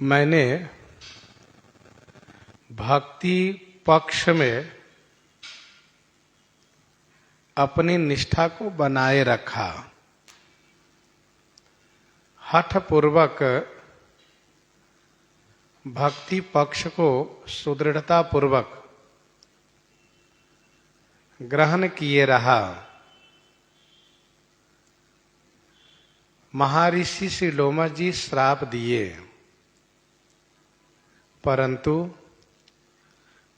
मैंने भक्ति पक्ष में अपनी निष्ठा को बनाए रखा। हठ पूर्वक भक्ति पक्ष को सुदृढ़ता पूर्वक ग्रहण किए रहा। महर्षि श्री लोमा जी श्राप दिए, परंतु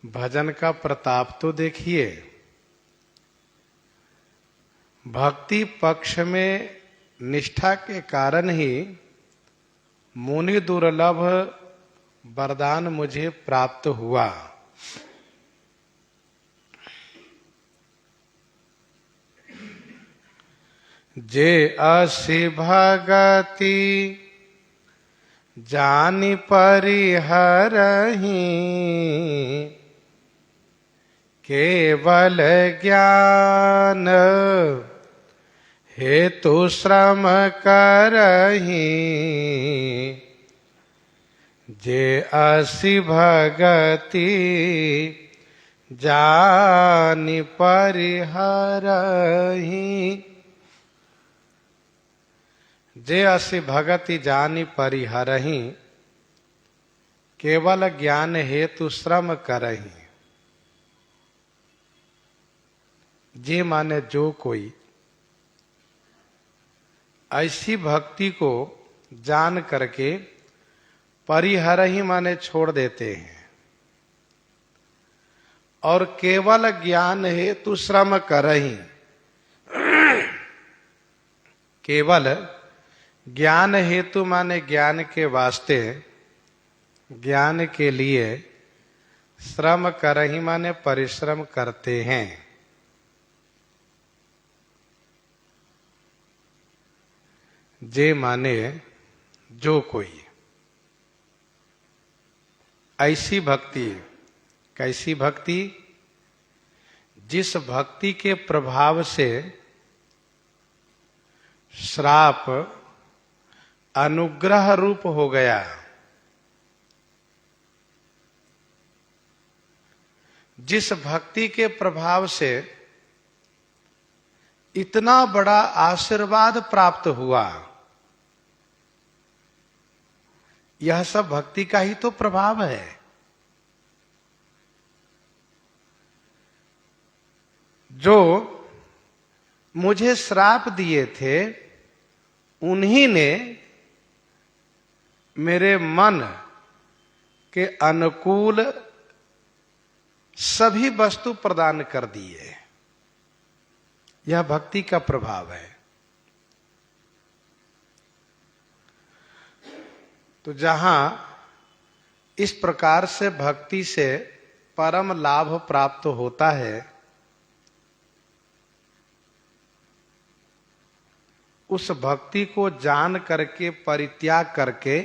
भजन का प्रताप तो देखिए। भक्ति पक्ष में निष्ठा के कारण ही मुनि दुर्लभ वरदान मुझे प्राप्त हुआ। जे असी भगति जानि परिहरहि, केवल ज्ञान हेतु श्रम करहि। जे असी भगति जानि परिहरहि, जे असी भगति जानि परिहरहि, केवल ज्ञान हेतु श्रम करहि। जे माने जो कोई ऐसी भक्ति को जान करके परिहरहि माने छोड़ देते हैं और केवल ज्ञान हेतु श्रम करहि। केवल ज्ञान हेतु माने ज्ञान के वास्ते, ज्ञान के लिए श्रम करहि माने परिश्रम करते हैं। जे माने जो कोई ऐसी भक्ति, कैसी भक्ति? जिस भक्ति के प्रभाव से श्राप अनुग्रह रूप हो गया। जिस भक्ति के प्रभाव से इतना बड़ा आशीर्वाद प्राप्त हुआ, यह सब भक्ति का ही तो प्रभाव है। जो मुझे श्राप दिए थे, उन्हीं ने मेरे मन के अनुकूल सभी वस्तु प्रदान कर दिए। यह भक्ति का प्रभाव है। तो जहां इस प्रकार से भक्ति से परम लाभ प्राप्त होता है, उस भक्ति को जान करके परित्याग करके,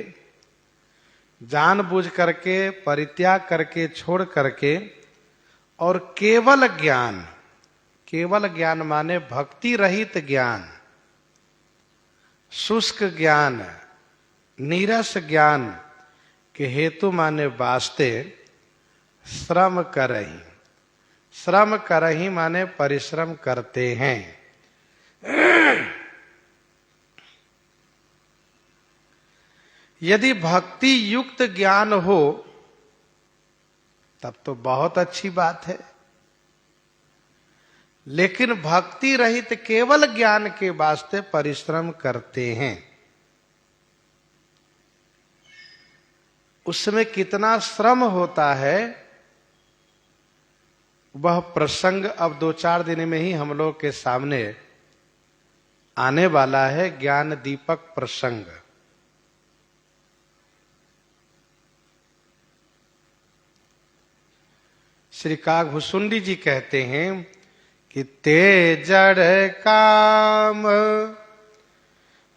जानबूझ करके परित्याग करके, छोड़ करके, और केवल ज्ञान, केवल ज्ञान माने भक्ति रहित ज्ञान, शुष्क ज्ञान, नीरस ज्ञान के हेतु माने वास्ते श्रम करहि। श्रम करहि माने परिश्रम करते हैं। यदि भक्ति युक्त ज्ञान हो तब तो बहुत अच्छी बात है, लेकिन भक्ति रहित केवल ज्ञान के वास्ते परिश्रम करते हैं। उसमें कितना श्रम होता है, वह प्रसंग अब 2-4 दिन में ही हम लोग के सामने आने वाला है। ज्ञान दीपक प्रसंग। श्री काकभुसुंडी जी कहते हैं कि ते जड़ काम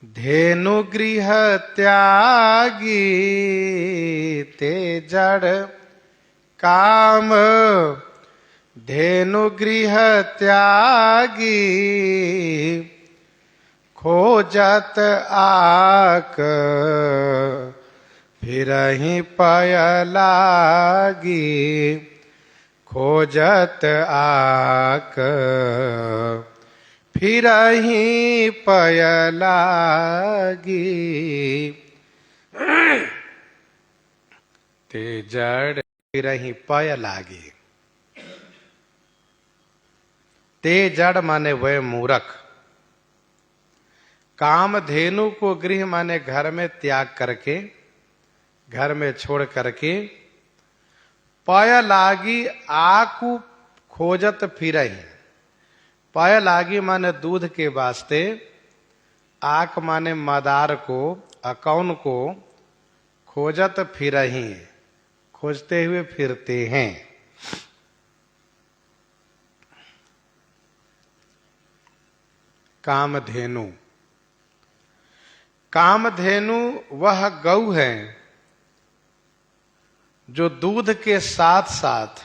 धेनु गृह त्यागी, ते जड़ काम धेनु गृह त्यागी, खोजत आक फिरहि पय लागी खोजत आक, फिरहि पय लागी ते जड़ फिरहि पय लागी। ते जड़ माने वह मूरख, कामधेनु को गृह माने घर में त्याग करके, घर में छोड़ करके, पय लागी आकु खोजत फिरहि। पय लागी माने दूध के वास्ते, आक माने मदार को, अकौन को, खोजत फिरहि खोजते हुए फिरते हैं। कामधेनु, कामधेनु वह गौ है जो दूध के साथ साथ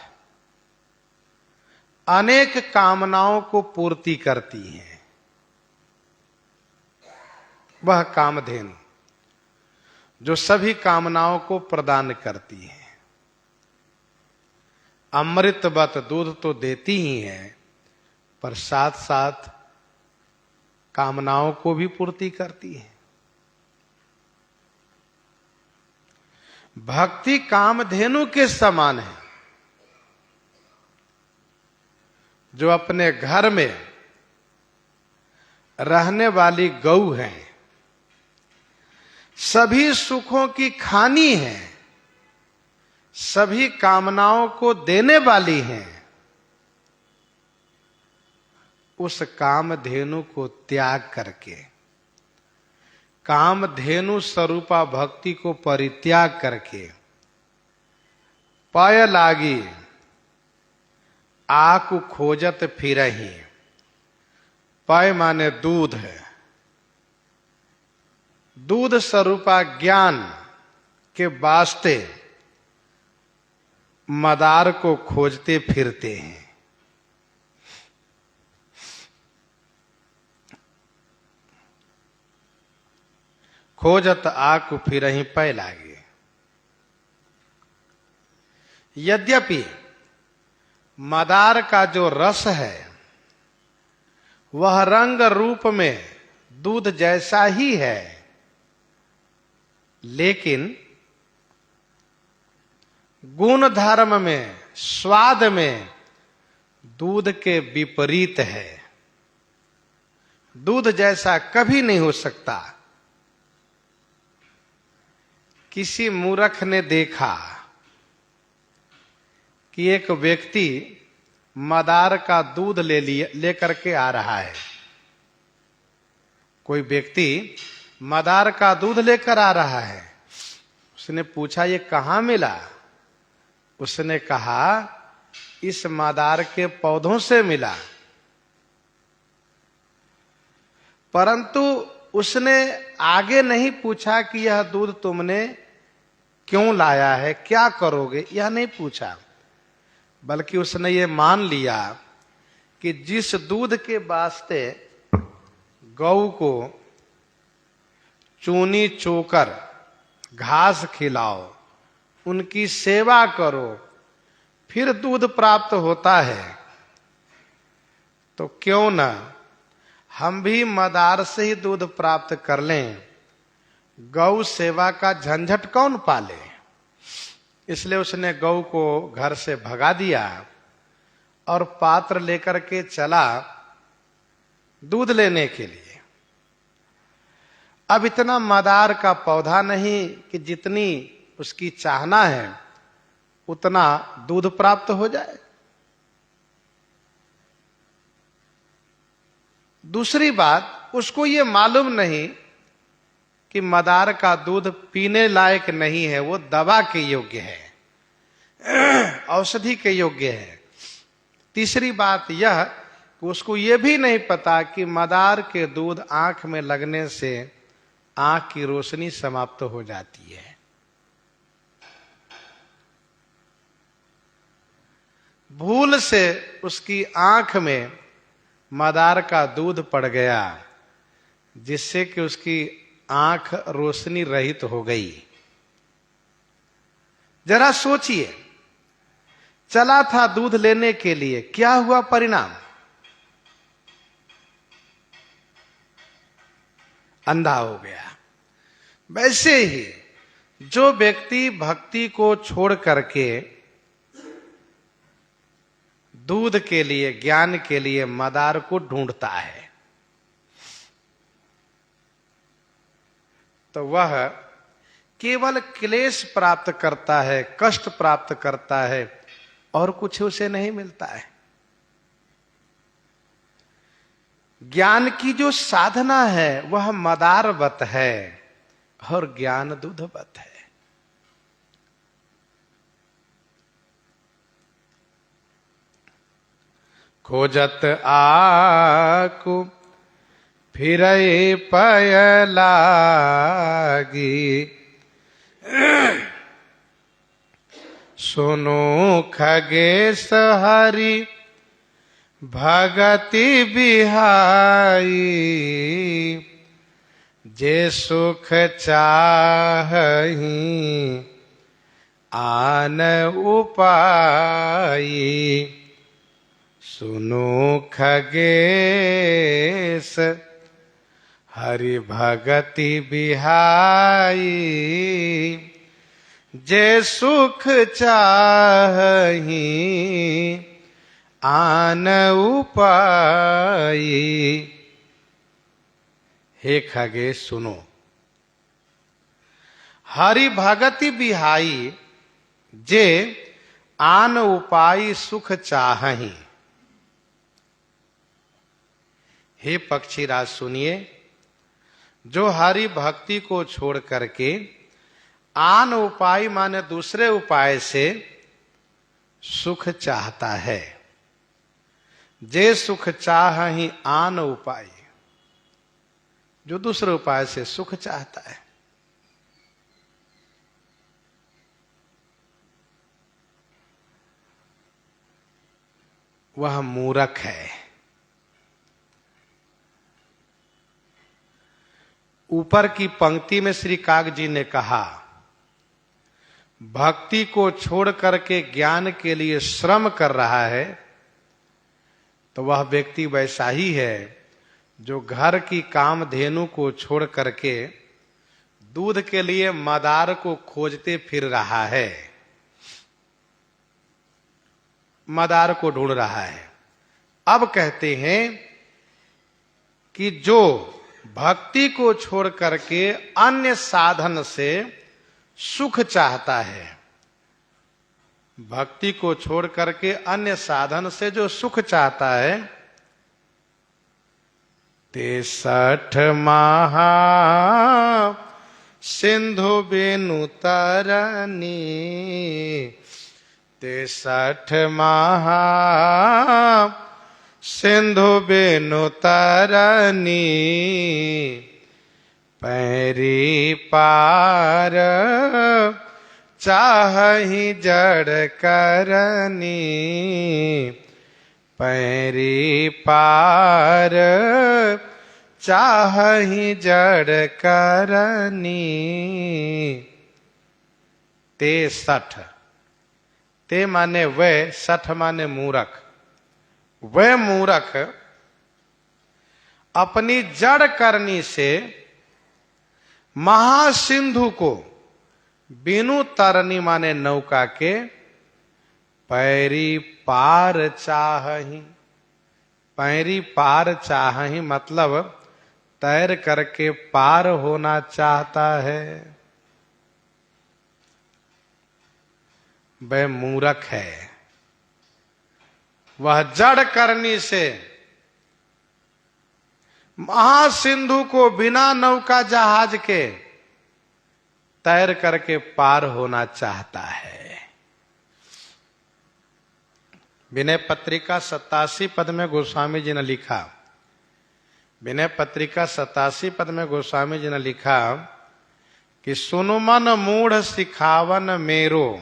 अनेक कामनाओं को पूर्ति करती है। वह कामधेनु जो सभी कामनाओं को प्रदान करती है। अमृतवत दूध तो देती ही है, पर साथ साथ कामनाओं को भी पूर्ति करती है। भक्ति कामधेनु के समान है, जो अपने घर में रहने वाली गौ है, सभी सुखों की खानी है, सभी कामनाओं को देने वाली है। उस कामधेनु को त्याग करके, कामधेनु स्वरूपा भक्ति को परित्याग करके, पय लागी आकु खोजत फिरहि। पय माने दूध है, दूध स्वरूपा ज्ञान के वास्ते मदार को खोजते फिरते हैं। खोजत आकु फिरहि पय लागी। यद्यपि मदार का जो रस है वह रंग रूप में दूध जैसा ही है, लेकिन गुण धर्म में, स्वाद में दूध के विपरीत है। दूध जैसा कभी नहीं हो सकता। किसी मूर्ख ने देखा कि एक व्यक्ति मदार का दूध लेकर के आ रहा है। कोई व्यक्ति मदार का दूध लेकर आ रहा है। उसने पूछा, ये कहाँ मिला? उसने कहा, इस मदार के पौधों से मिला। परंतु उसने आगे नहीं पूछा कि यह दूध तुमने क्यों लाया है, क्या करोगे, यह नहीं पूछा, बल्कि उसने ये मान लिया कि जिस दूध के वास्ते गौ को चूनी चोकर घास खिलाओ, उनकी सेवा करो, फिर दूध प्राप्त होता है, तो क्यों न हम भी मदार से ही दूध प्राप्त कर लें। गौ सेवा का झंझट कौन पाले? इसलिए उसने गौ को घर से भगा दिया और पात्र लेकर के चला दूध लेने के लिए। अब इतना मदार का पौधा नहीं कि जितनी उसकी चाहना है उतना दूध प्राप्त हो जाए। दूसरी बात, उसको ये मालूम नहीं कि मदार का दूध पीने लायक नहीं है, वो दवा के योग्य है, औषधि के योग्य है। तीसरी बात यह कि उसको ये भी नहीं पता कि मदार के दूध आंख में लगने से आंख की रोशनी समाप्त हो जाती है। भूल से उसकी आंख में मदार का दूध पड़ गया, जिससे कि उसकी आंख रोशनी रहित हो गई। जरा सोचिए, चला था दूध लेने के लिए, क्या हुआ परिणाम? अंधा हो गया। वैसे ही जो व्यक्ति भक्ति को छोड़ करके दूध के लिए, ज्ञान के लिए मदार को ढूंढता है, तो वह केवल क्लेश प्राप्त करता है, कष्ट प्राप्त करता है, और कुछ उसे नहीं मिलता है। ज्ञान की जो साधना है वह मदारवत है और ज्ञान दूधवत है। खोजत आकु फिरए पय लागी, सुनो खगेश हरि भगति बिहाई, जे सुख चाहहि आन उपाई। सुनो खगेश हरि भगति बिहाई, जे सुख चाहहि आन उपाई। हे खगेश सुनो, हरि भगति बिहाई, जे आन उपाय सुख चाहहि। हे पक्षीराज सुनिए, जो हरि भक्ति को छोड़ करके आन उपाय माने दूसरे उपाय से सुख चाहता है, जे सुख चाहहि आन उपाय, जो दूसरे उपाय से सुख चाहता है, वह मूर्ख है। ऊपर की पंक्ति में श्री काग जी ने कहा, भक्ति को छोड़ करके ज्ञान के लिए श्रम कर रहा है, तो वह व्यक्ति वैसा ही है जो घर की कामधेनु को छोड़ करके दूध के लिए मदार को खोजते फिर रहा है, मदार को ढूंढ रहा है। अब कहते हैं कि जो भक्ति को छोड़ करके अन्य साधन से सुख चाहता है, भक्ति को छोड़ करके अन्य साधन से जो सुख चाहता है, 63 महा सिंधु बिनु तरनी, 63 महा सिंधु बिनु तरनी, पैरी पार चाहहि जड़ करनी, पैरी पार चाहहि जड़ करनी। 63 ते माने वह, 60 माने मूर्ख। वह मूर्ख अपनी जड़ करनी से महासिंधु को बिनु तरनी माने नौका के पैरी पार चाहहि, पैरी पार चाहहि मतलब तैर करके पार होना चाहता है, वह मूर्ख है। वह जड़ करनी से महासिंधु को बिना नौका जहाज के तैर करके पार होना चाहता है। विनय पत्रिका 87 पद में गोस्वामी जी ने लिखा, विनय पत्रिका 87 पद में गोस्वामी जी ने लिखा कि सुनुमन मूढ़ सिखावन मेरो,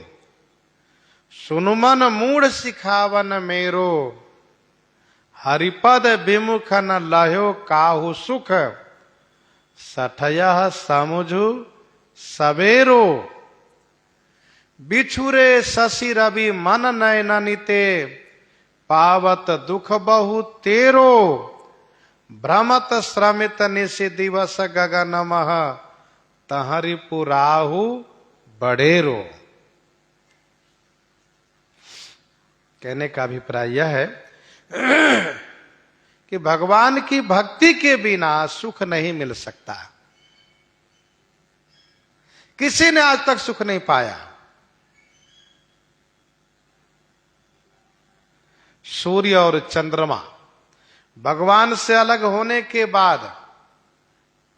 सुनुमन मूढ़ सिखावन मेरो, हरिपद विमुख न लह्यो काहू सुख, सठयः समुझु सवेरो। बिछुरे शशि रवि मन नयननिते, पावत दुख बहु तेरो, भ्रमत श्रमित निशि दिवस गगन मह, तहरि पुराहु बड़ेरो। कहने का अभिप्राय यह है कि भगवान की भक्ति के बिना सुख नहीं मिल सकता। किसी ने आज तक सुख नहीं पाया। सूर्य और चंद्रमा भगवान से अलग होने के बाद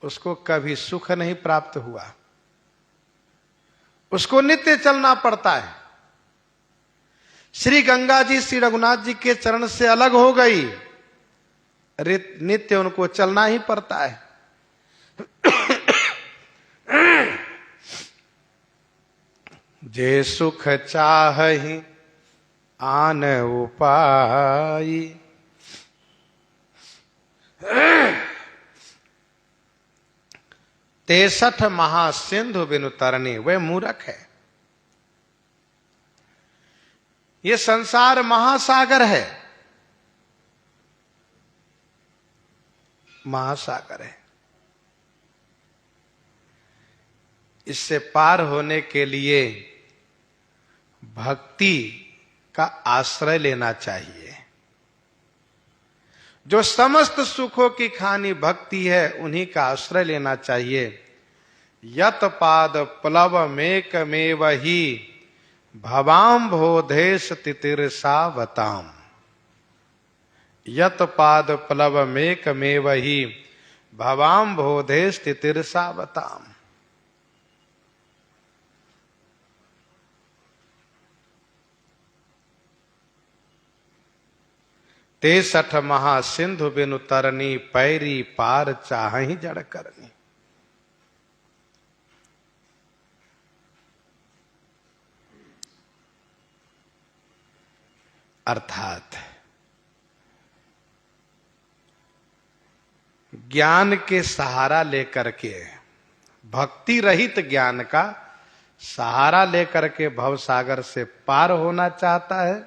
उसको कभी सुख नहीं प्राप्त हुआ। उसको नित्य चलना पड़ता है। श्री गंगा जी श्री रघुनाथ जी के चरण से अलग हो गई, नित्य उनको चलना ही पड़ता है। जे सुख चाहहि आन उपाई, तेसठ महासिंधु बिनु तरनी। वह मूर्ख है। ये संसार महासागर है, महासागर है। इससे पार होने के लिए भक्ति का आश्रय लेना चाहिए। जो समस्त सुखों की खानी भक्ति है, उन्हीं का आश्रय लेना चाहिए। यत पाद प्लव मेक में वही, भवाम्भोधेश तितिरसावताम। यत पाद प्लव मेक में वही, भवाम्भोधेश तितिरसावताम। तेसठ महासिंधु बिनु तरनी, पैरी पार चाहि जड़ करनी। अर्थात ज्ञान के सहारा लेकर के, भक्ति रहित ज्ञान का सहारा लेकर के भवसागर से पार होना चाहता है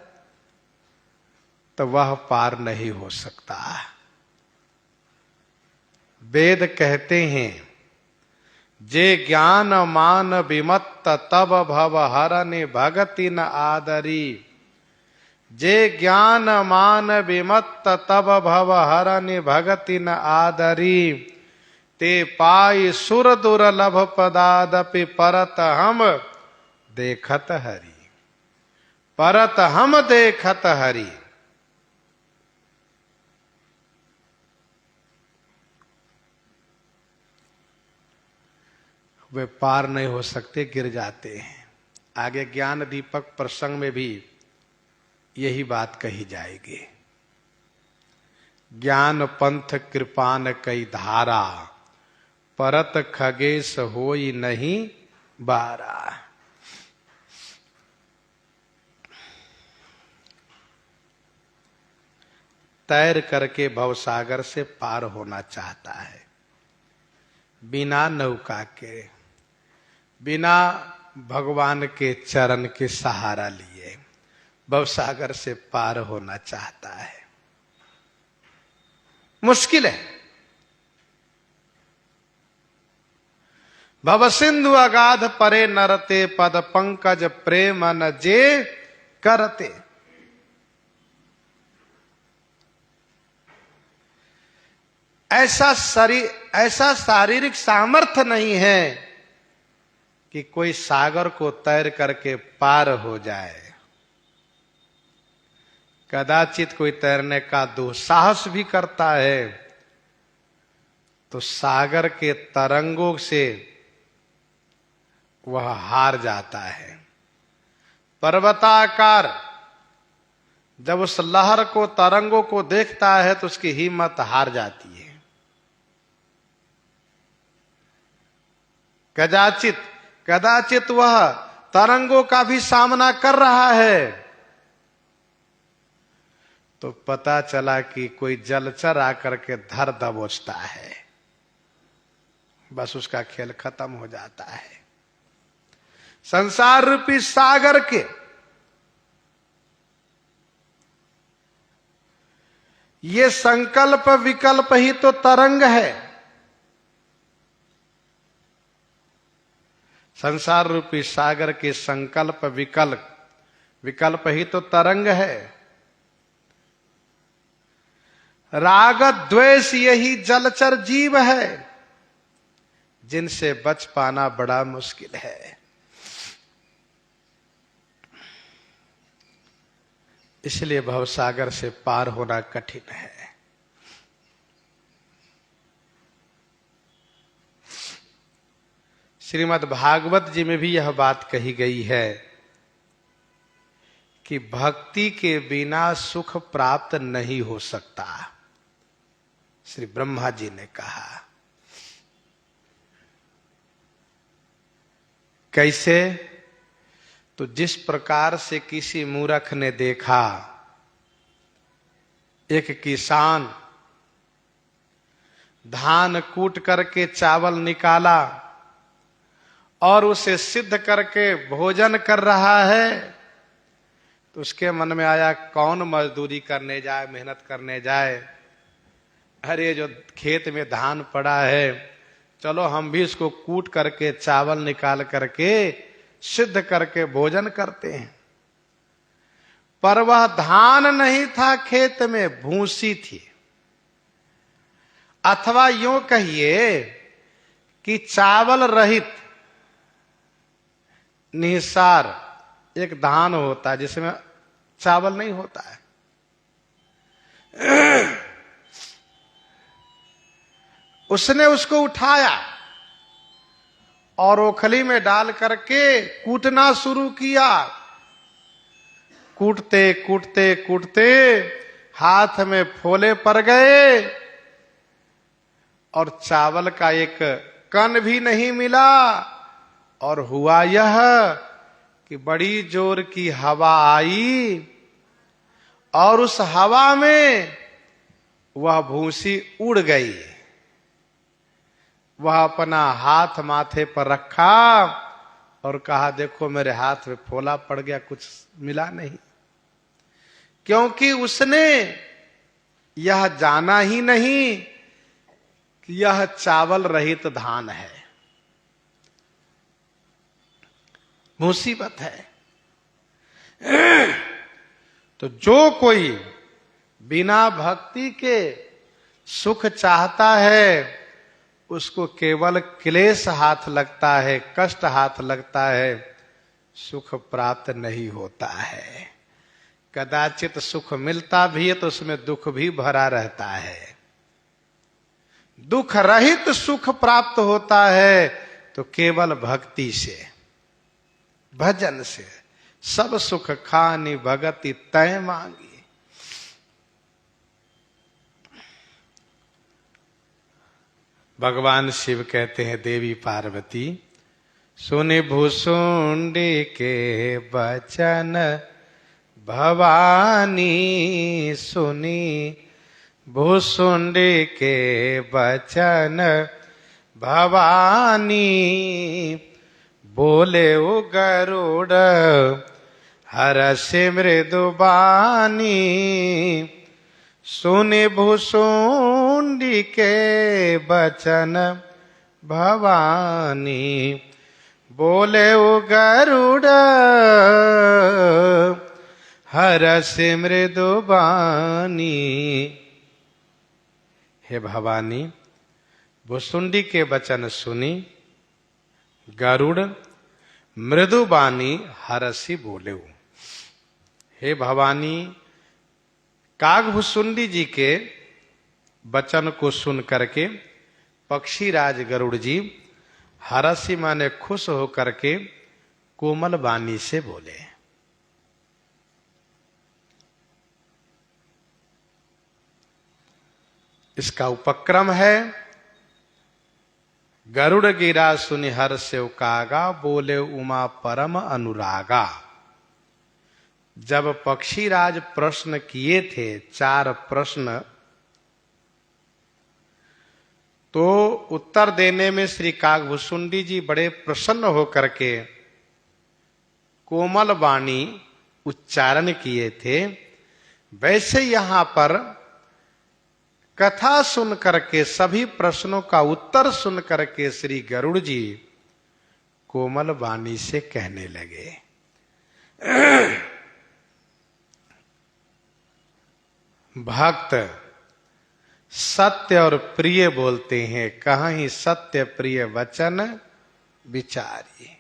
तो वह पार नहीं हो सकता। वेद कहते हैं, जे ज्ञान मान विमत्त तब भव हरनि भगति न आदरी। जे ज्ञान मान विमत्त तब भव हरनि भगति न आदरी। ते पाई सुर दुर्लभ पदादपि परत हम देखत हरि। परत हम देखत हरि। वे पार नहीं हो सकते, गिर जाते हैं। आगे ज्ञान दीपक प्रसंग में भी यही बात कही जाएगी। ज्ञान पंथ कृपान कई धारा, परत खगेश होई नहीं बारा। तैर करके भवसागर से पार होना चाहता है, बिना नौका के, बिना भगवान के चरण के सहारा लिए भवसागर से पार होना चाहता है। मुश्किल है। भव सिंधु अगाध परे नरते, पद पंकज प्रेम न जे करते। ऐसा शारीरिक सामर्थ्य नहीं है कि कोई सागर को तैर करके पार हो जाए। कदाचित कोई तैरने का दुस्साहस भी करता है तो सागर के तरंगों से वह हार जाता है। पर्वताकार जब उस लहर को, तरंगों को देखता है तो उसकी हिम्मत हार जाती है। कदाचित वह तरंगों का भी सामना कर रहा है तो पता चला कि कोई जलचर आकर के धर दबोचता है, बस उसका खेल खत्म हो जाता है। संसार रूपी सागर के ये संकल्प विकल्प ही तो तरंग है। संसार रूपी सागर के संकल्प विकल्प ही तो तरंग है। राग द्वेष यही जलचर जीव है, जिनसे बच पाना बड़ा मुश्किल है। इसलिए भवसागर से पार होना कठिन है। श्रीमद् भागवत जी में भी यह बात कही गई है कि भक्ति के बिना सुख प्राप्त नहीं हो सकता। श्री ब्रह्मा जी ने कहा, कैसे? तो जिस प्रकार से किसी मूर्ख ने देखा एक किसान धान कूट करके चावल निकाला और उसे सिद्ध करके भोजन कर रहा है, तो उसके मन में आया कौन मजदूरी करने जाए, मेहनत करने जाए। अरे जो खेत में धान पड़ा है, चलो हम भी इसको कूट करके चावल निकाल करके सिद्ध करके भोजन करते हैं। पर वह धान नहीं था, खेत में भूसी थी। अथवा यूं कहिए कि चावल रहित निसार एक धान होता है जिसमें चावल नहीं होता है। उसने उसको उठाया और ओखली में डाल करके कूटना शुरू किया। कूटते कूटते कूटते हाथ में फोले पड़ गए और चावल का एक कण भी नहीं मिला। और हुआ यह कि बड़ी जोर की हवा आई और उस हवा में वह भूसी उड़ गई। वह अपना हाथ माथे पर रखा और कहा, देखो मेरे हाथ में फोला पड़ गया, कुछ मिला नहीं। क्योंकि उसने यह जाना ही नहीं कि यह चावल रहित धान है। मुसीबत है। तो जो कोई बिना भक्ति के सुख चाहता है, उसको केवल क्लेश हाथ लगता है, कष्ट हाथ लगता है, सुख प्राप्त नहीं होता है। कदाचित सुख मिलता भी है तो उसमें दुख भी भरा रहता है। दुख रहित सुख प्राप्त होता है तो केवल भक्ति से, भजन से। सब सुख खानी भगति तय मांगी। भगवान शिव कहते हैं, देवी पार्वती सुनि भुसुंडी के बचन, भवानी सुनी भुसुंडी के बचन, भवानी बोले ओ गरुड़ हरषि मृदुबानी। सुनि भुसुंडी के बचन, भवानी बोले ओ गरुड़ हरषि मृदुबानी। हे भवानी, भुसुंडी के वचन सुनी, गरुड़ मृदुबानी हरषि बोले। हे भवानी, कागभुसुंडी जी के वचन को सुन करके पक्षीराज गरुड़ जी हरषि माने खुश होकर के कोमल वाणी से बोले। इसका उपक्रम है, गरुड़ गिरा सुनि हर्षेउ कागा, बोले उमा परम अनुरागा। जब पक्षीराज प्रश्न किए थे, 4 प्रश्न, तो उत्तर देने में श्री कागभुसुंडी जी बड़े प्रसन्न होकर के कोमल वाणी उच्चारण किए थे, वैसे यहां पर कथा सुन करके, सभी प्रश्नों का उत्तर सुन करके श्री गरुड़ जी कोमल वाणी से कहने लगे। भक्त सत्य और प्रिय बोलते हैं, कहीं सत्य प्रिय वचन विचारिए।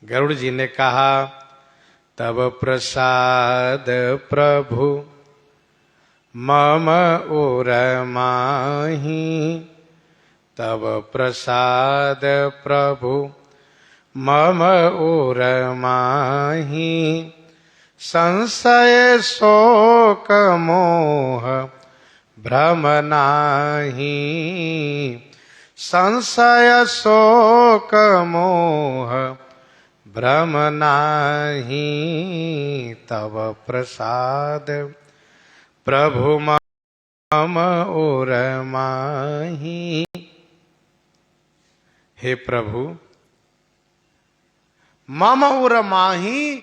गरुड़ जी ने कहा, तब प्रसाद प्रभु मम ओर माही, तब प्रसाद प्रभु मम ओर माही, संशय शोक मोह भ्रम नाही, संशय शोक मोह भ्रम नाही, तव प्रसाद प्रभु मम ओर माही। हे प्रभु, मम ओर माही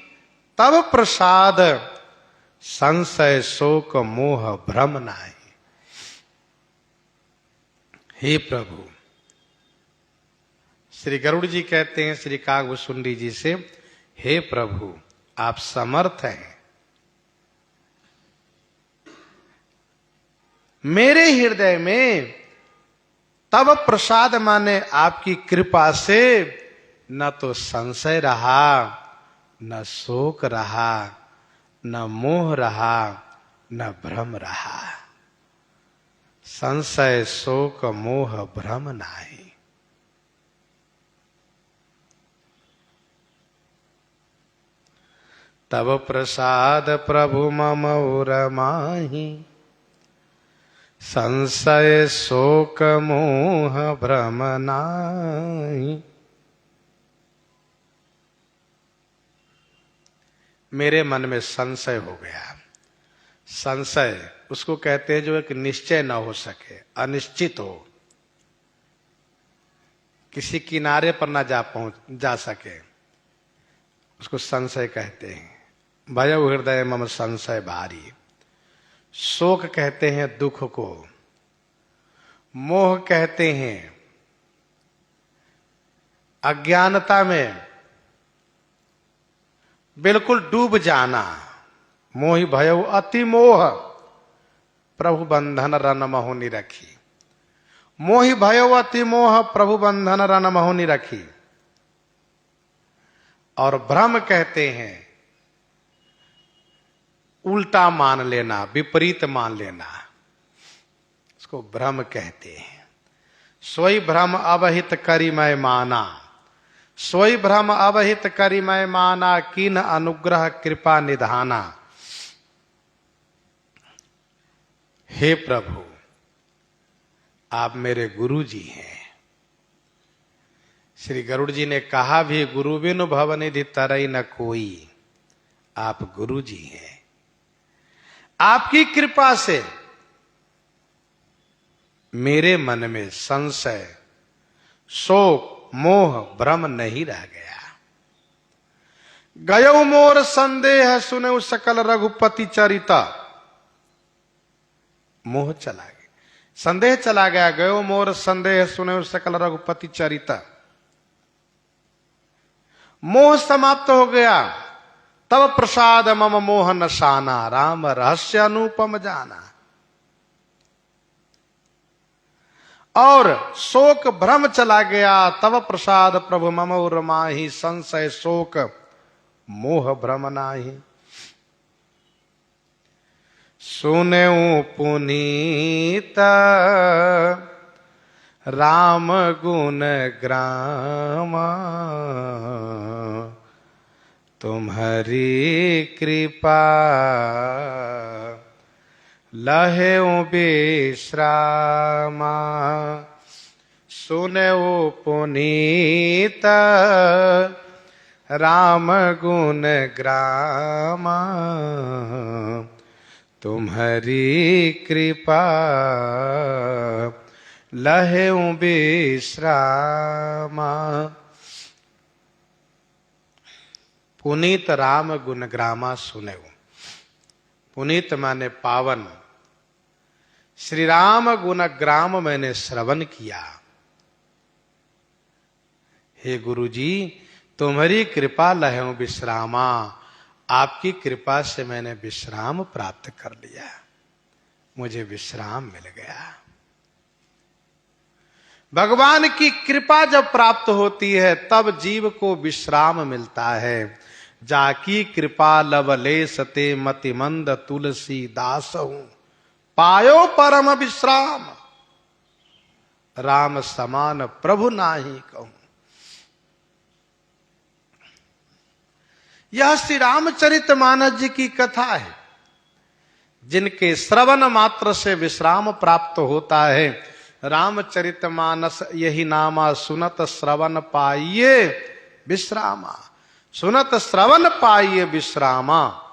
तब प्रसाद, संशय शोक मोह भ्रम नाही। हे प्रभु, श्री गरुड़ जी कहते हैं श्री कागभूषुंडी जी से, हे प्रभु आप समर्थ हैं, मेरे हृदय में तब प्रसाद माने आपकी कृपा से न तो संशय रहा, न शोक रहा, न मोह रहा, न भ्रम रहा। संशय शोक मोह भ्रम नाही। तब प्रसाद प्रभु मम ओर माही, संशय शोक मोह भ्रम नाही। मेरे मन में संशय हो गया। संशय उसको कहते हैं जो एक निश्चय न हो सके, अनिश्चित हो, किसी किनारे पर ना जा सके, उसको संशय कहते हैं। भयउ हृदय मम संशय भारी। शोक कहते हैं दुख को, मोह कहते हैं अज्ञानता में बिल्कुल डूब जाना। मोहि भयउ अति मोह, प्रभु बंधन रन महु निरखी। मोहि भयउ अति मोह, प्रभु बंधन रन महु निरखी। और भ्रम कहते हैं उल्टा मान लेना, विपरीत मान लेना, इसको भ्रम कहते हैं। सोई भ्रम अवहित करी मैं माना, सोई भ्रम अवहित करी मैं माना, कीन अनुग्रह कृपा निधाना। हे प्रभु आप मेरे गुरु जी हैं। श्री गरुड़ जी ने कहा भी, गुरु बिनु भवनिधि तरई न कोई। आप गुरु जी हैं, आपकी कृपा से मेरे मन में संशय शोक मोह भ्रम नहीं रह गया। गयो मोर संदेह सुने सकल रघुपति चरिता। मोह चला गया, संदेह चला गया। गयो मोर संदेह सुने सकल रघुपति चरिता। मोह समाप्त हो गया। तब प्रसाद मम मोह नशाना, राम रहस्य अनुपम जाना। और शोक भ्रम चला गया। तब प्रसाद प्रभु मम ओर माही, संशय शोक मोह भ्रम नाही। सुनेऊ पुनीत राम गुण ग्रामा, तुम्हारी कृपा लहेऊ विश्रामा। सुनेऊ पुनीत राम गुण ग्रामा, तुम्हारी कृपा लहेऊ विश्रामा। पुनीत राम गुणग्रामा सुनेऊ। पुनीत माने पावन, श्री राम गुणग्राम मैंने श्रवण किया। हे गुरुजी, तुम्हारी कृपा लहू विश्रामा, आपकी कृपा से मैंने विश्राम प्राप्त कर लिया, मुझे विश्राम मिल गया। भगवान की कृपा जब प्राप्त होती है तब जीव को विश्राम मिलता है। जाकी कृपा लवलेशते मतिमंद तुलसी दास हूं, पायो परम विश्राम, राम समान प्रभु नाही कहूं। यह श्री रामचरितमानस जी की कथा है। जिनके श्रवण मात्र से विश्राम प्राप्त होता है, रामचरितमानस यही नामा सुनत श्रवण पाइये विश्रामा, सुनत श्रवण पाइये विश्रामा।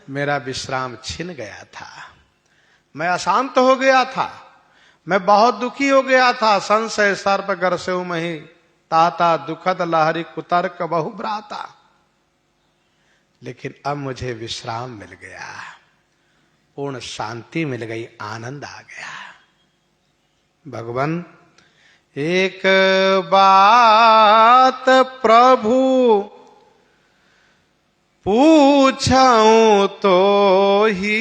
मेरा विश्राम छिन गया था, मैं अशांत हो गया था, मैं बहुत दुखी हो गया था। संशय सर्प गरसेऊ मही, ताता दुखद लहरी कुतर्क बहु भ्राता। लेकिन अब मुझे विश्राम मिल गया, पूर्ण शांति मिल गई, आनंद आ गया। भगवान, एक बात प्रभु पूछूं तो ही,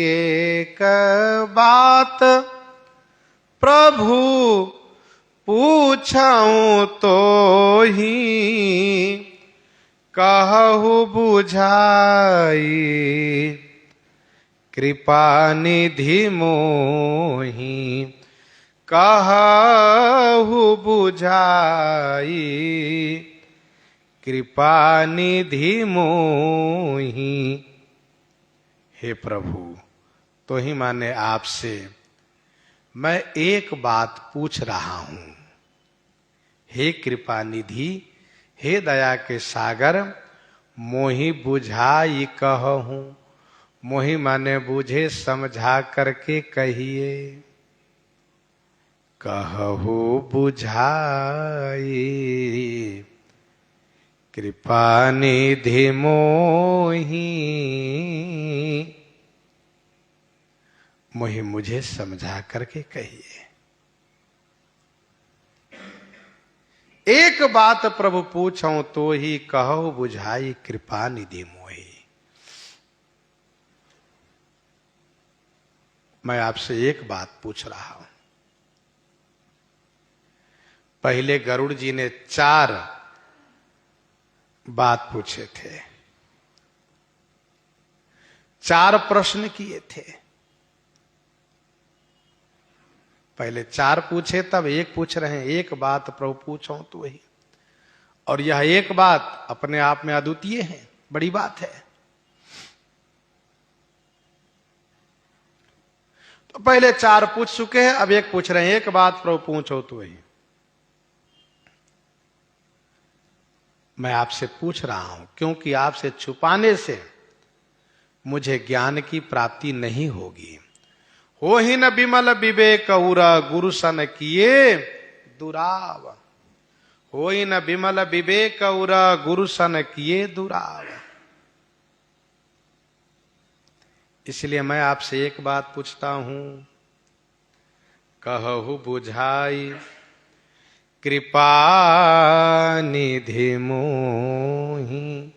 एक बात प्रभु पूछूं तो ही, कहु बुझाई कृपा निधि मोहि, कहु बुझाई कृपा निधि मोहि। हे प्रभु, तो ही माने आपसे मैं एक बात पूछ रहा हूं। हे कृपा निधि, हे दया के सागर, मोहि बुझाई कहूं। मोहि माने बूझे, समझा करके कहिए। कहु बुझाई कृपा निधि मोहि, मोहि मुझे समझा करके कहिए। एक बात प्रभु पूछूं तो ही, कहु बुझाई कृपा निधि मोहि। मैं आपसे एक बात पूछ रहा हूं। पहले गरुड़ जी ने 4 बात पूछे थे, 4 प्रश्न किए थे। पहले 4 पूछे, तब एक पूछ रहे हैं। एक बात प्रभु पूछो तो ही, और यह एक बात अपने आप में अद्वितीय है, बड़ी बात है। तो पहले 4 पूछ चुके हैं, अब एक पूछ रहे हैं। एक बात प्रभु पूछो तो ही। मैं आपसे पूछ रहा हूं क्योंकि आपसे छुपाने से मुझे ज्ञान की प्राप्ति नहीं होगी। हो ही न विमल विवेक उरा, गुरु सन किए दुराव। हो ही न विमल विवेक उरा, गुरु सन किए दुराव। इसलिए मैं आपसे एक बात पूछता हूं। कहु बुझाई कृपा निधि मोहि,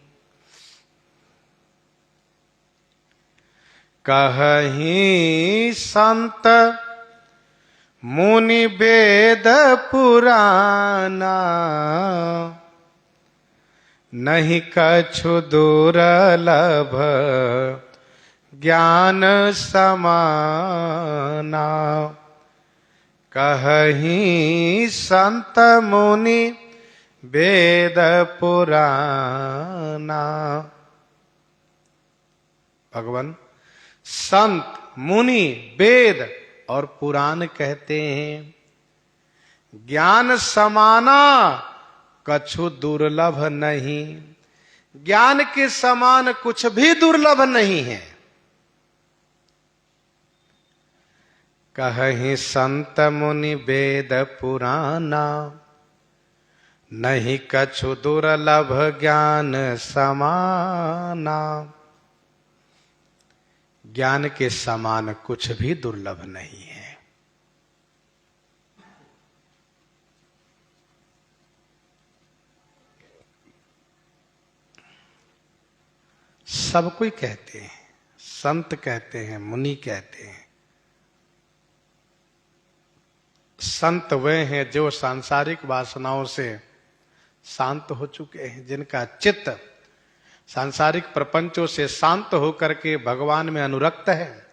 कहहि संत मुनि वेद पुराना, नहीं कछु दुर्लभ ज्ञान समाना। कहहि संत मुनि वेद पुराना। भगवान, संत, मुनि, वेद और पुराण कहते हैं ज्ञान समाना कछु दुर्लभ नहीं। ज्ञान के समान कुछ भी दुर्लभ नहीं है। कहहि संत मुनि वेद पुराना, नहीं कछु दुर्लभ ज्ञान समाना। ज्ञान के समान कुछ भी दुर्लभ नहीं है। सब कोई कहते हैं, संत कहते हैं, मुनि कहते हैं। संत वे हैं जो सांसारिक वासनाओं से शांत हो चुके हैं, जिनका चित्त सांसारिक प्रपंचों से शांत होकर के भगवान में अनुरक्त है।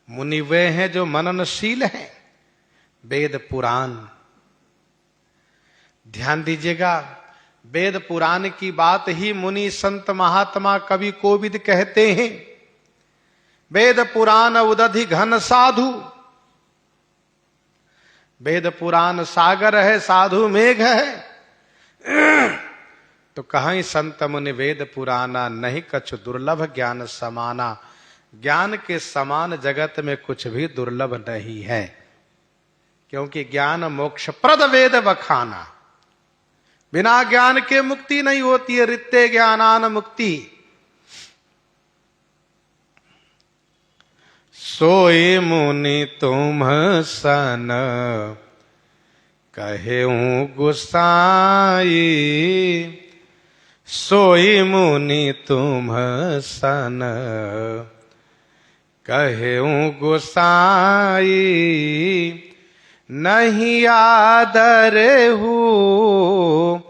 मुनि वे हैं जो मननशील हैं। वेद पुराण, ध्यान दीजिएगा, वेद पुराण की बात ही मुनि संत महात्मा कवि कोविद कहते हैं। वेद पुराण उदधि घन साधु, वेद पुराण सागर है, साधु मेघ है। तो कहीं संत मुनि वेद पुराना, नहीं कछु दुर्लभ ज्ञान समाना। ज्ञान के समान जगत में कुछ भी दुर्लभ नहीं है, क्योंकि ज्ञान मोक्षप्रद वेद बखाना। बिना ज्ञान के मुक्ति नहीं होती है, रित्ते ज्ञानान मुक्ति। सोई मुनि तुम सन कहेऊं गुसाई, सोई मुनि तुम सन कहेऊं गुसाई, नहीं आदर हूँ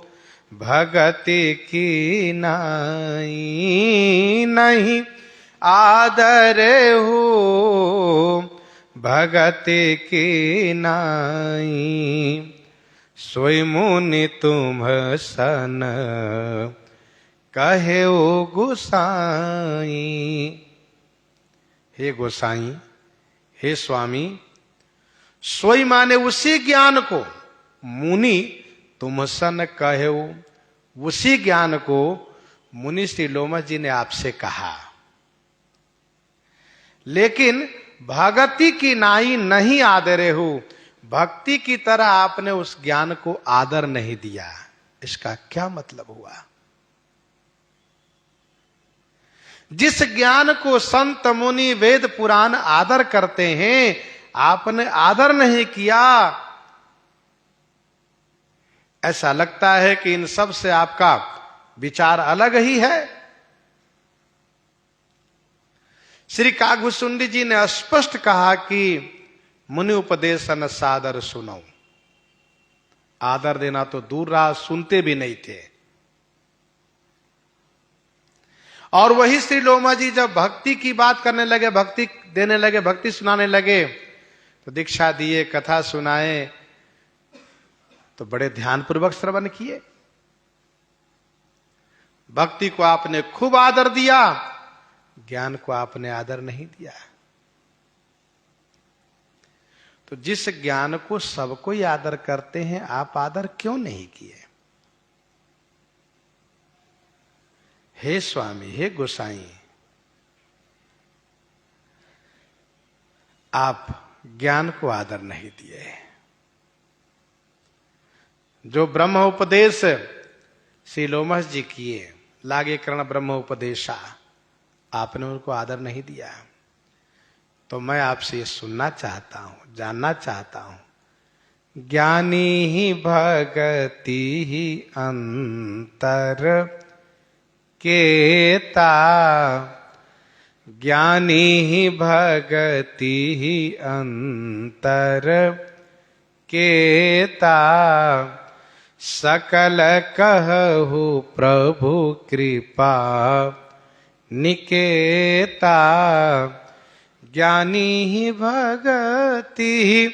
भगति की नाई, नहीं आदर हूँ भगति की नाई, सोई मुनि तुम सन कहे ओ गोसाई। हे गोसाई, हे स्वामी, सोई माने उसी ज्ञान को, मुनि तुम सन कहे, उसी ज्ञान को मुनि श्री लोमश जी ने आपसे कहा। लेकिन भगति की नाई नहीं आदरे हो, भक्ति की तरह आपने उस ज्ञान को आदर नहीं दिया। इसका क्या मतलब हुआ? जिस ज्ञान को संत मुनि वेद पुराण आदर करते हैं, आपने आदर नहीं किया। ऐसा लगता है कि इन सब से आपका विचार अलग ही है। श्री कागभूषुंडी जी ने स्पष्ट कहा कि मुनि उपदेशन सादर सुनो। आदर देना तो दूर रहा, सुनते भी नहीं थे। और वही श्री लोमा जी जब भक्ति की बात करने लगे, भक्ति देने लगे, भक्ति सुनाने लगे, तो दीक्षा दिए, कथा सुनाए, तो बड़े ध्यानपूर्वक श्रवण किए। भक्ति को आपने खूब आदर दिया, ज्ञान को आपने आदर नहीं दिया। तो जिस ज्ञान को सब कोई आदर करते हैं, आप आदर क्यों नहीं किए? हे स्वामी, हे गोसाई, आप ज्ञान को आदर नहीं दिए। जो ब्रह्म उपदेश श्री लोमश जी किए, लागे कर्ण ब्रह्म उपदेशा, आपने उनको आदर नहीं दिया। तो मैं आपसे ये सुनना चाहता हूं, जानना चाहता हूं, ज्ञानी ही भगति ही अंतर केता, ज्ञानी ही भगति ही अंतर केता, सकल कहु प्रभु कृपा निकेता, ज्ञानी ही भगति ही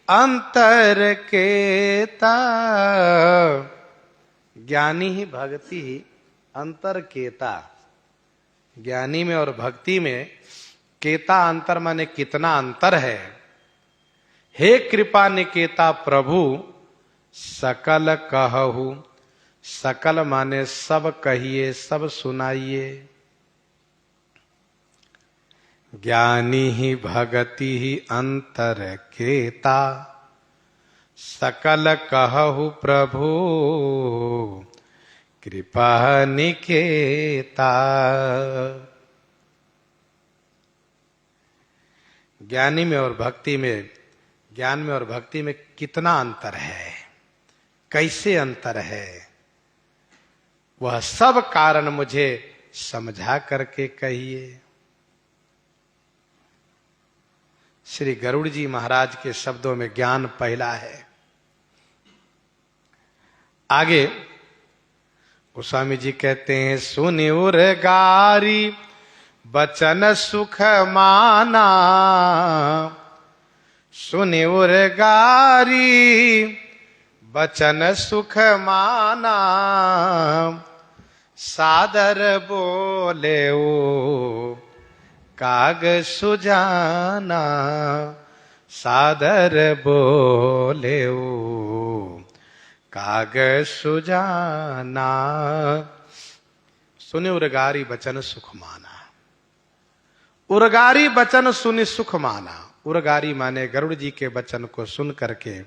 अंतर केता। ज्ञानी ही भक्ति ही अंतर केता। ज्ञानी में और भक्ति में केता अंतर माने कितना अंतर है। हे कृपा निकेता प्रभु, सकल कहु, सकल माने सब कहिए, सब सुनाइए। ज्ञानी ही भगति ही अंतर केता, सकल कहु प्रभु कृपा निकेता। ज्ञानी में और भक्ति में, ज्ञान में और भक्ति में कितना अंतर है, कैसे अंतर है, वह सब कारण मुझे समझा करके कहिए। श्री गरुड़ जी महाराज के शब्दों में ज्ञान पहला है। आगे गोस्वामी जी कहते हैं, सुनि उर गारी बचन सुख माना, सुनि उर गारी बचन सुख माना, सादर बोले ओ काग सुजाना, सादर बोले ओ काग सुजाना। सुनि उरगारी बचन सुख माना। उरगारी बचन सुनि सुख माना। उरगारी माने गरुड़ जी के वचन को सुन करके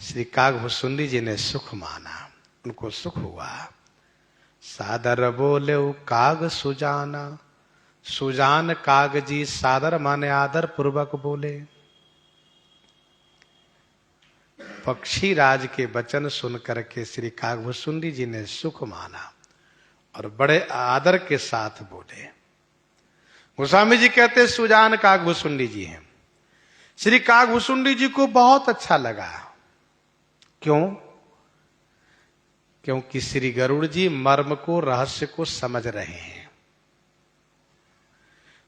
श्री कागभूषुंडी जी ने सुख माना, उनको सुख हुआ। सादर बोले काग सुजाना। सुजान काग जी, सादर माने आदर पूर्वक बोले। पक्षी राज के वचन सुन करके श्री कागभूषुंडी जी ने सुख माना और बड़े आदर के साथ बोले। गोस्वामी जी कहते सुजान कागभूषुंडी जी हैं। श्री कागभूषुंडी जी को बहुत अच्छा लगा। क्यों? क्योंकि श्री गरुड़ जी मर्म को, रहस्य को समझ रहे हैं।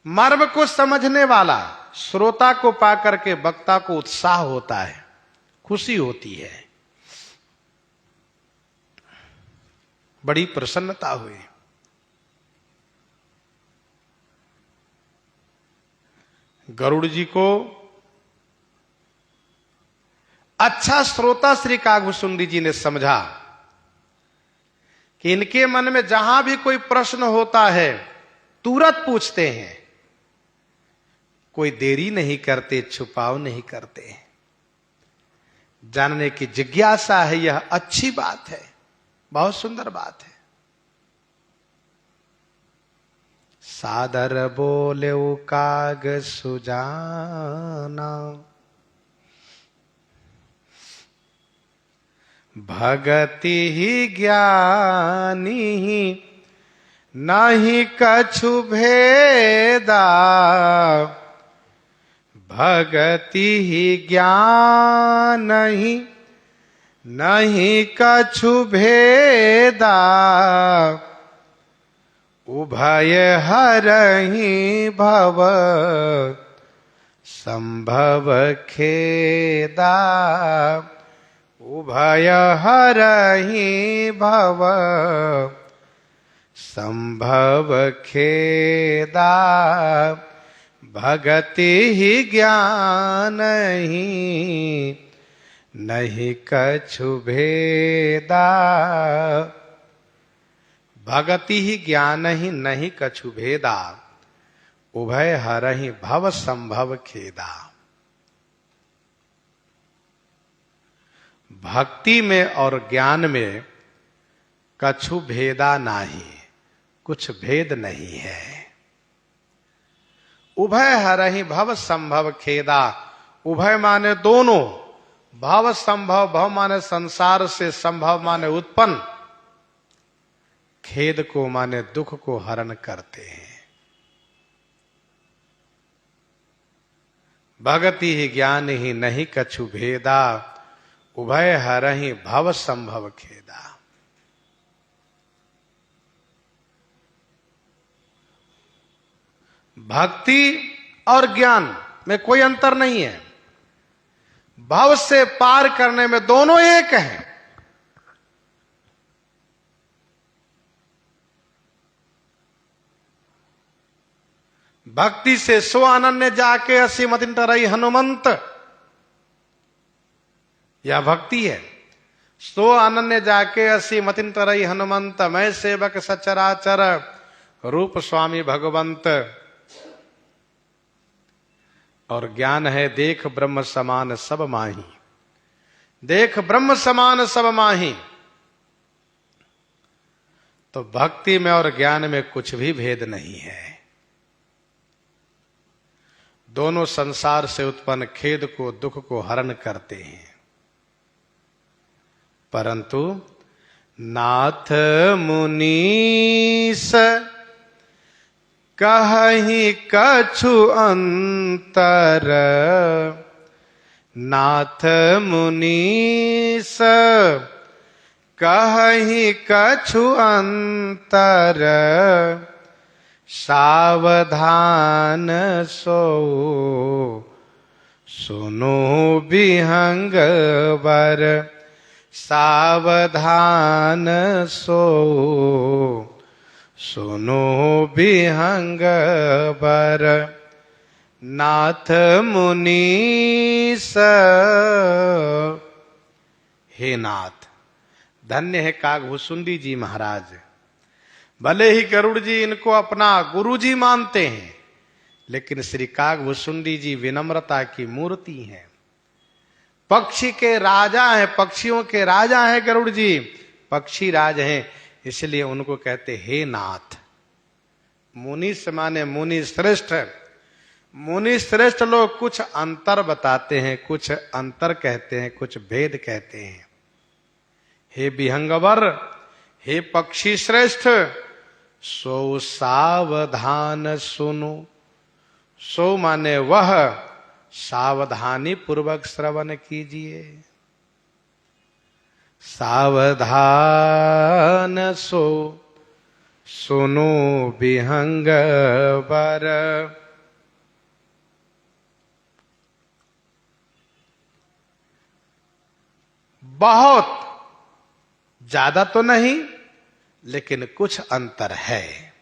मर्म को समझने वाला श्रोता को पाकर के वक्ता को उत्साह होता है, खुशी होती है, बड़ी प्रसन्नता हुई। गरुड़ जी को अच्छा श्रोता श्री कागभूषुंडी जी ने समझा कि इनके मन में जहां भी कोई प्रश्न होता है तुरंत पूछते हैं, कोई देरी नहीं करते, छुपाव नहीं करते। जानने की जिज्ञासा है, यह अच्छी बात है, बहुत सुंदर बात है। सादर बोले काग सुजाना, भगति ही ज्ञानी नहीं कछु भेदा, भगति ही ज्ञान नहीं कछु भेदा, उभय हरहि भव संभव खेदा, उभय हरहि भव संभव खेदा, भगति ही ज्ञान ही नहीं कछु भेदा, भगति ही ज्ञान ही नहीं कछु भेदा, उभय हरहि भव संभव खेदा। भक्ति में और ज्ञान में कछु भेदा नाही, कुछ भेद नहीं है। उभय हरहि भव संभव खेदा। उभय माने दोनों, भव संभव, भव माने संसार से, संभव माने उत्पन्न, खेद को माने दुख को हरण करते हैं। भगति ही ज्ञान ही नहीं कछु भेदा, उभय हरहि भव संभव खेदा। भक्ति और ज्ञान में कोई अंतर नहीं है, भव से पार करने में दोनों एक हैं। भक्ति से सो अनन्य जाके असीमति तरई हनुमंत, यह भक्ति है। सो अनन्य जाके असीमति तरई हनुमंत, मैं सेवक सचराचर रूप स्वामी भगवंत। और ज्ञान है देख ब्रह्म समान सब माही। देख ब्रह्म समान सब माही। तो भक्ति में और ज्ञान में कुछ भी भेद नहीं है। दोनों संसार से उत्पन्न खेद को, दुख को हरण करते हैं। परंतु नाथ मुनीस कहि कछु अंतर। नाथ मुनीस कहि कछु अंतर। सावधान सो सुनो विहंग वर। सावधान सो सुनो विहंग वर। नाथ मुनीस। हे नाथ, धन्य है कागभूषुंडी जी महाराज। भले ही गरुड़ जी इनको अपना गुरु जी मानते हैं, लेकिन श्री कागभूषुंडी जी विनम्रता की मूर्ति हैं। पक्षी के राजा हैं, पक्षियों के राजा हैं गरुड़ जी, पक्षी राज हैं, इसलिए उनको कहते हे नाथ। मुनि से माने मुनि श्रेष्ठ। मुनि श्रेष्ठ लोग कुछ अंतर बताते हैं, कुछ अंतर कहते हैं, कुछ भेद कहते हैं। हे विहंगवर, हे पक्षी श्रेष्ठ, सो सावधान सुनो। सो माने वह, सावधानी पूर्वक श्रवण कीजिए। सावधान सो सुनो विहंग वर। बहुत ज्यादा तो नहीं, लेकिन कुछ अंतर है।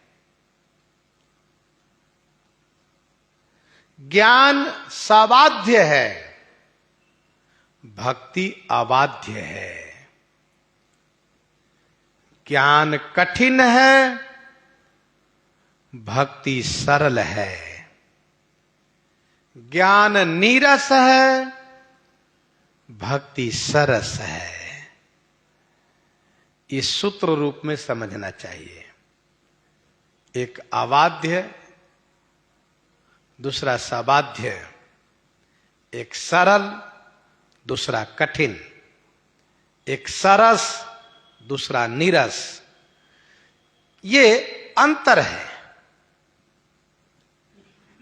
ज्ञान सावाध्य है, भक्ति अबाध्य है। ज्ञान कठिन है, भक्ति सरल है। ज्ञान नीरस है, भक्ति सरस है। इस सूत्र रूप में समझना चाहिए। एक अबाध्य, दूसरा सबाध्य। एक सरल, दूसरा कठिन। एक सरस, दूसरा नीरस। ये अंतर है।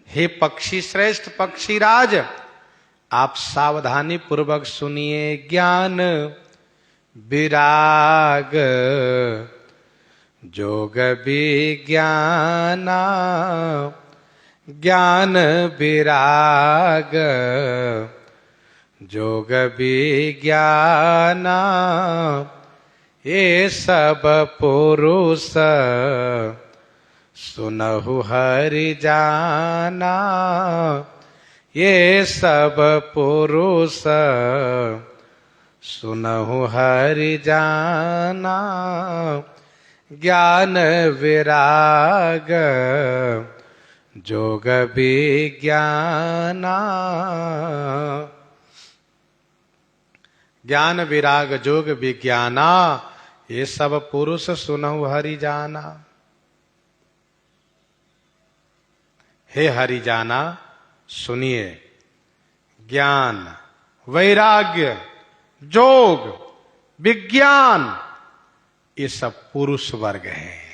हे पक्षी श्रेष्ठ, पक्षी राज, आप सावधानी पूर्वक सुनिए। ज्ञान विराग जोग विज्ञाना। ज्ञान विराग जोग विज्ञाना। ये सब पुरुष सुनहु हरि जाना। ये सब पुरुष सुनहु हरि जाना। ज्ञान विराग जोग विज्ञाना। ज्ञान विराग जोग विज्ञाना, ये सब पुरुष सुनहु हरि जाना। हे हरि जाना, सुनिए। ज्ञान, वैराग्य, जोग, विज्ञान, ये सब पुरुष वर्ग हैं।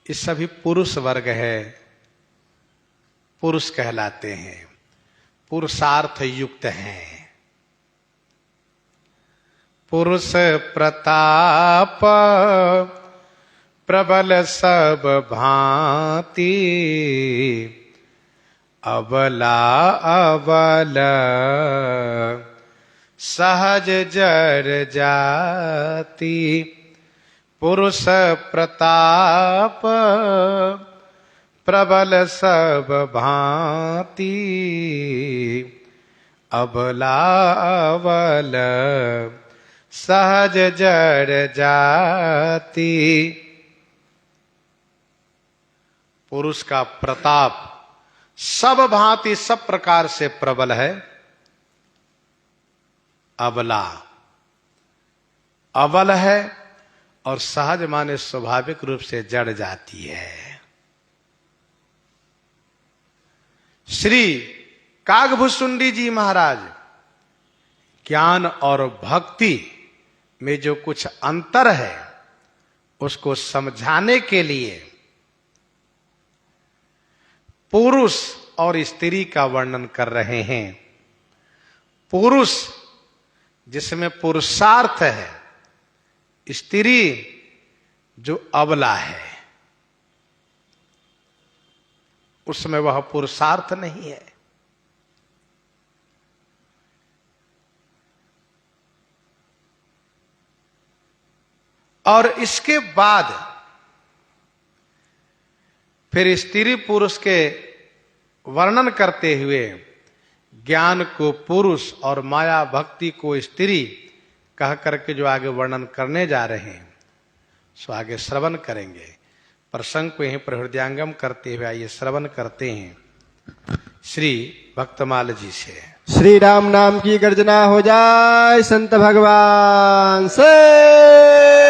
ये सभी पुरुष वर्ग है, पुरुष कहलाते हैं, पुरुषार्थ युक्त हैं। पुरुष प्रताप प्रबल सब भांति। अबला अबल सहज जर जाति। पुरुष प्रताप प्रबल सब भांति। अबला अबल सहज जर जाति। पुरुष का प्रताप सब भांति सब प्रकार से प्रबल है। अबला अबल है और सहज माने स्वाभाविक रूप से जड़ जाती है। श्री कागभूषुंडी जी महाराज ज्ञान और भक्ति में जो कुछ अंतर है उसको समझाने के लिए पुरुष और स्त्री का वर्णन कर रहे हैं। पुरुष जिसमें पुरुषार्थ है, स्त्री जो अबला है उसमें वह पुरुषार्थ नहीं है। और इसके बाद फिर स्त्री पुरुष के वर्णन करते हुए ज्ञान को पुरुष और माया भक्ति को स्त्री कह करके जो आगे वर्णन करने जा रहे हैं सो आगे श्रवण करेंगे। प्रसंग को यहीं पर हृदयांगम करते हुए आइए श्रवण करते हैं श्री भक्तमाल जी से। श्री राम नाम की गर्जना हो जाए संत भगवान से।